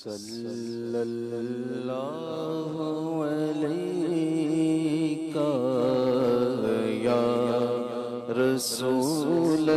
सल्लल्लाहु अलैका या रसूलल्लाह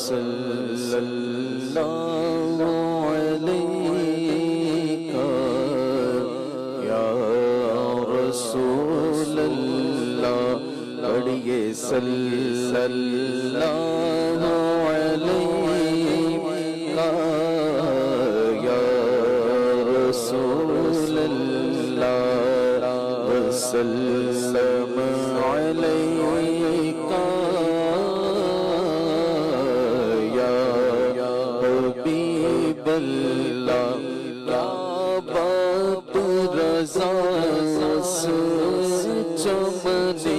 सल्लल्लाहु अलैका या रसूलल्लाह। पढ़िए सल्लल्लाहु अलैका या रसूलल्लाह वसल्लम अलैका या हबीबल्लाह। क्या बात रज़ा से चमनिस्तान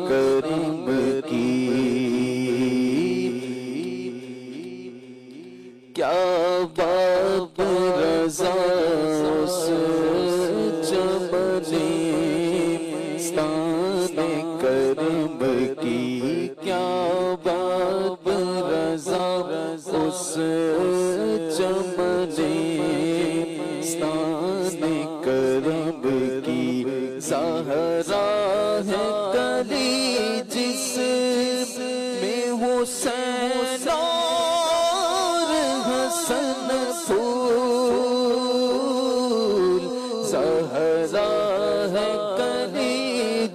करीम की, क्या बात रज़ा से चमनिस्तान करीम की, क्या बात रज़ा उस चमनिस्तान करीम की। ज़हरा है कली जिसमें हुसैन और हसन फूल। ज़हरा है कली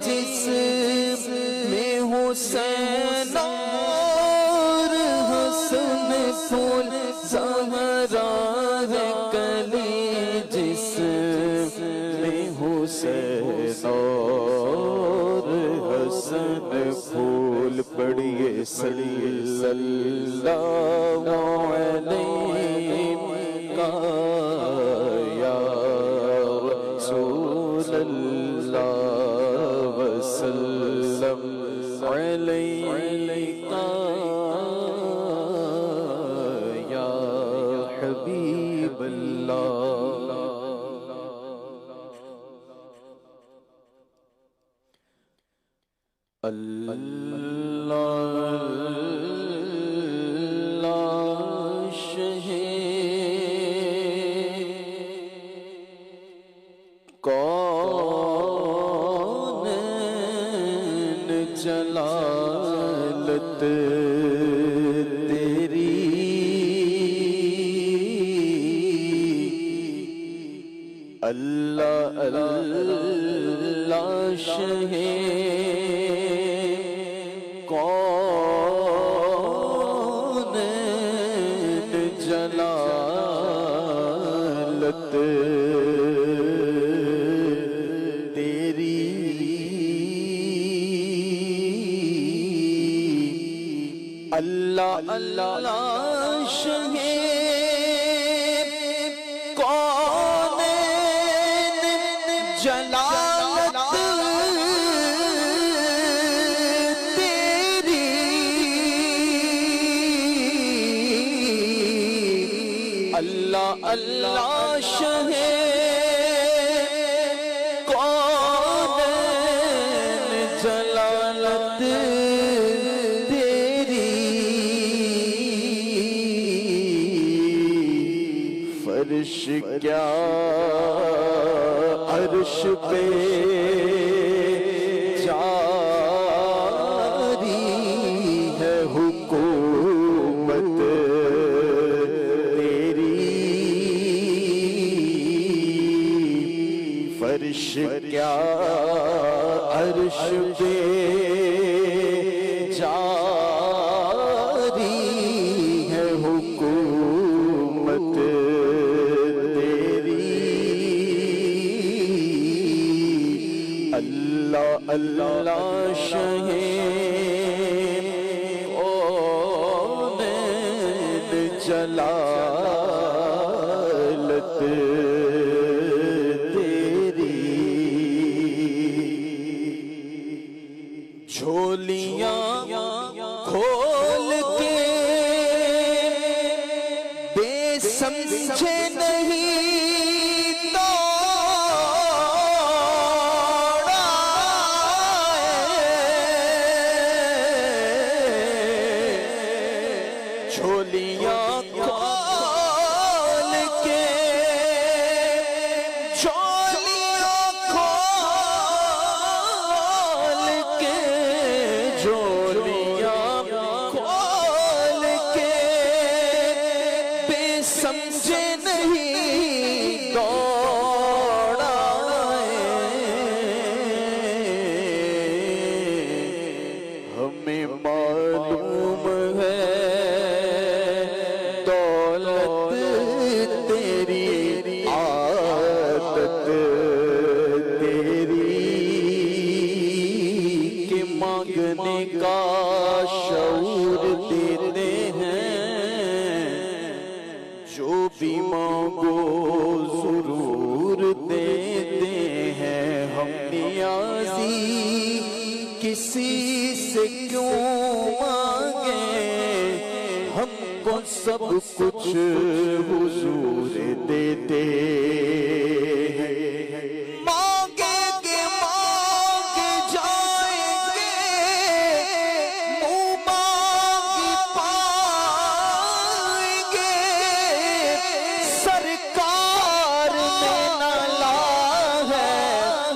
जिसमें हुसैन और हसन फूल। ज़हरा है कली जिसमें हुसैन और हसन फूल। पढ़िए सल्लल्लाहु अलैका या रसूलल्लाह वसल्लम अलैका या हबीबल्लाह। अल्लाह शहे कौनैन जलालत तेरी, अल्लाह अल्लाह शहे कौनैन जलालत तेरी, अल्लाह अल्लाह शहे कौनैन जलालत अल्लाह अल्लाह शहे कौनैन जलालत तेरी। फर्श क्या अर्श पे जारी है हुकूमत फर्श क्या अर्श पे जारी है हुकूमत तेरी। अल्लाह अल्लाह शहे कौनैन जलालत झोलियां खोल के बेसमझे नहीं दौड़ा झोल झोलियां खोल के, झोलियां खोल के, झोलियां खोल के, बेसमझे नहीं दौड़ाए। हमें मालूम है दौलत तेरी आदत तेरी, के मांगने का शऊर देते हैं। जो भी मांगो जरूर देते हैं। हम नियाज़ी किसी से क्यों मांगे, हमको सब कुछ हुजूर देते हैं। मांगेंगे मांग जाएंगे, मुँह मांगी पाएंगे। सरकार में न ला है,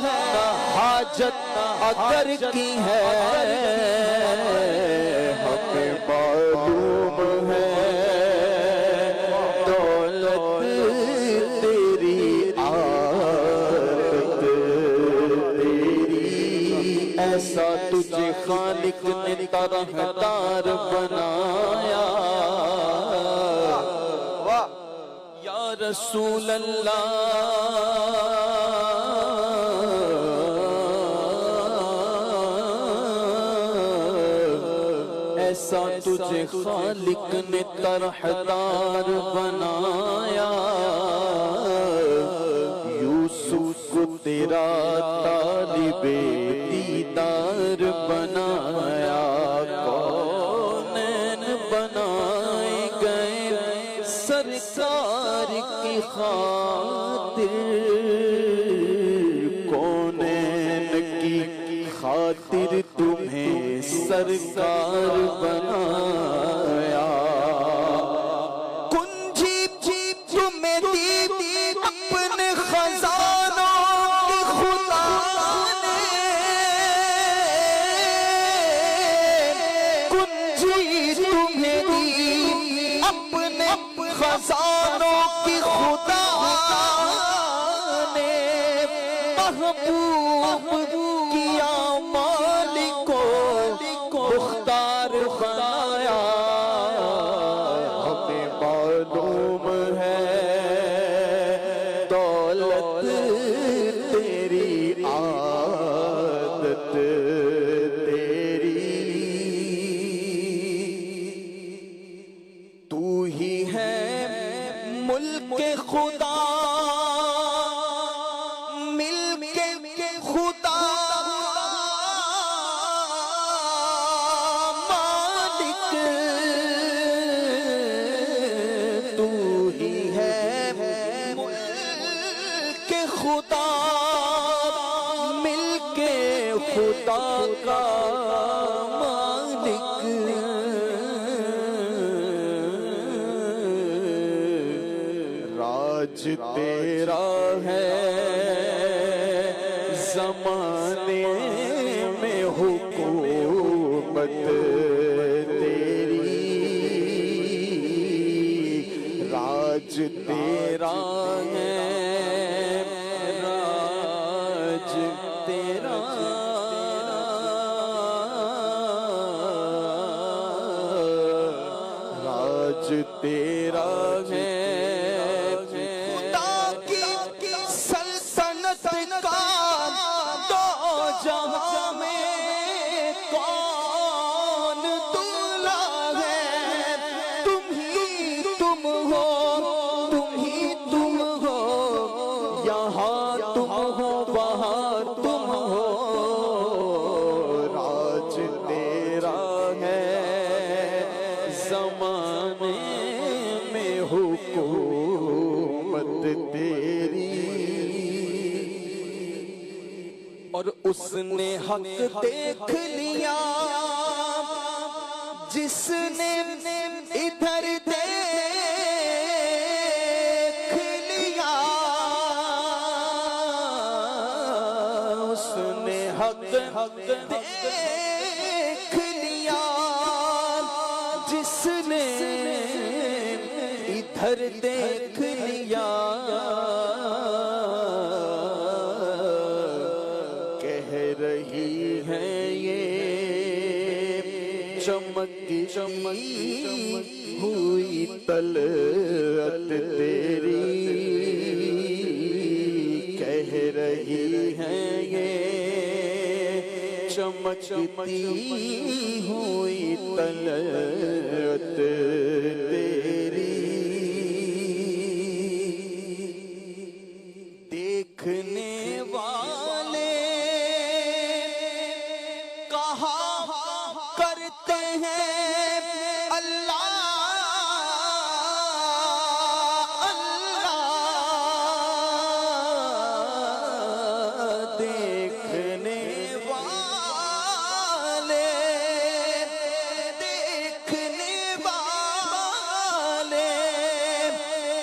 न हाजत अगर की है। हमें मालूम है दौलत तेरी आदत तेरी। ऐसा तुझे खालिक ने तरहदार बनाया। या रसूल अल्लाह, ऐसा तुझे खालिक ने तरहदार बनाया। यूसुफ को तेरा तालिबे दीदार बनाया। कौनैन बनाए गए सरकार की खातिर, कौनैन की खातिर तुम्हें सरकार बनाया। कुंजी तुम्हें दी अपने खजानों की खुदा ने, कुंजी तुम्हें दी अपने खजानों की खुदा ने। महबूब किया मालिको मुख्तार बनाया। हमें मालूम है दौलत तेरी आदत तेरी। तू ही है मुल्क खुदा, खुदा मालिक। तू ही है मुल्क खुदा, मिलके खुदा का मालिक। राज तेरा है ज़माने में हुकूमत तेरी। राज तेरा है, राज तेरा, राज तेरा है। खुदा की सल्तनत का दो जहां में कौन दूल्हा है। तुम ही तुम हो, तुम ही तुम हो, यहाँ तुम हो वहाँ तुम हो। राज तेरा है ज़माने में हुकूमत तेरी। और उसने हक देख लिया जिसने इधर देख लिया जिसने इधर देख लिया, कह रही है ये चमकी हुई तलअत तेरी, कह रही है ये चमकती हुई तलअत तेरी। देखने वाले कहा करते हैं अल्लाह अल्लाह, देखने वाले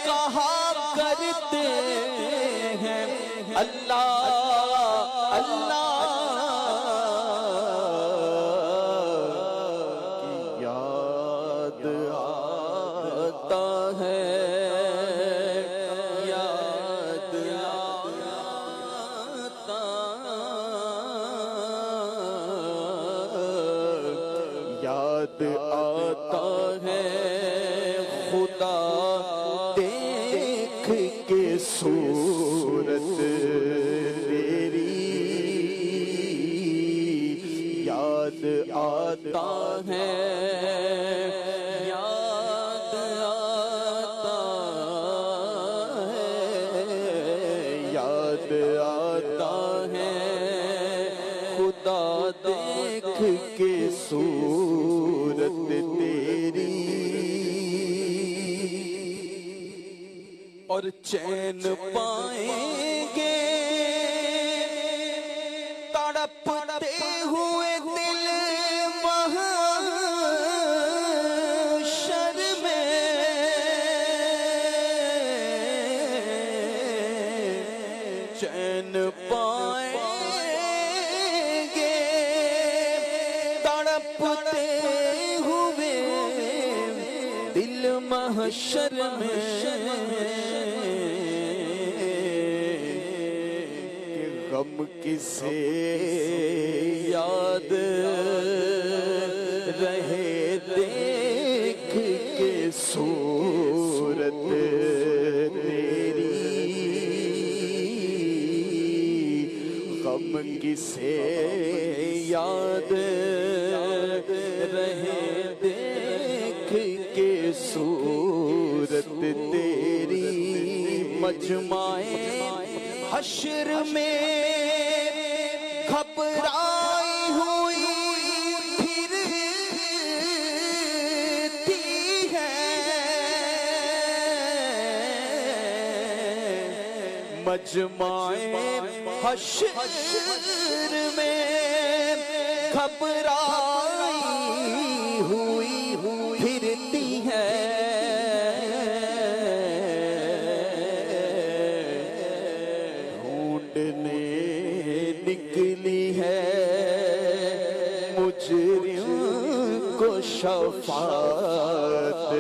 कहा करते हैं अल्लाह अल्लाह की याद आता है, याद आता, याद आता है खुदा देख के सूरत तेरी, याद आता है, याद आता है, याद आता है खुदा देख के सूरत तेरी। और चैन पाएंगे तड़पते हुए दिल महशर में, चैन पाएंगे तड़पते हुए दिल महशर में, गम किसे याद रहे देख के सूरत तेरी, गम किसे याद रहे देख के सूरत तेरी। मजमाए हश्र में घबराई हुई फिरती है, मजमाए हश्र में घबराई हुई फिरती है, निकली है मुजरिम को शफाअत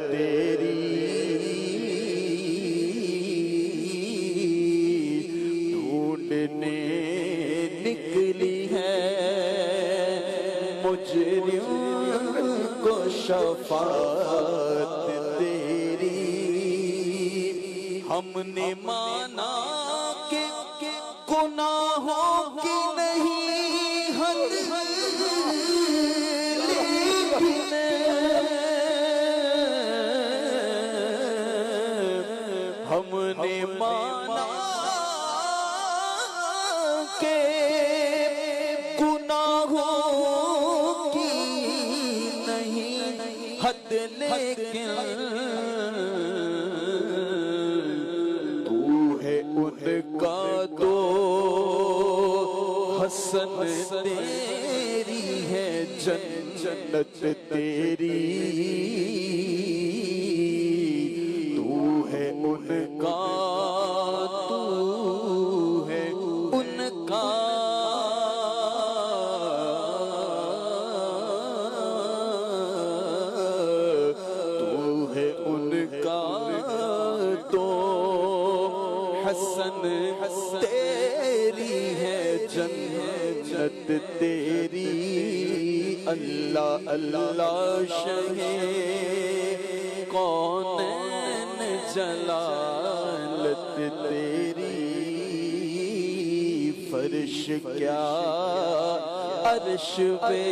तेरी, ढूंढने निकली है मुजरिम को शफाअत तेरी। हमने माना कि गुनाहों की नहीं हद, लेकिन हमने माना कि गुनाहों की नहीं हद, लेकिन उनका दो हसन तेरी है जन्नत तेरी, तू है उनका, तू है उनका जन्नत तेरी, अल्लाह अल्लाह शहे कौनैन जलालत तेरी। फर्श क्या अर्श पे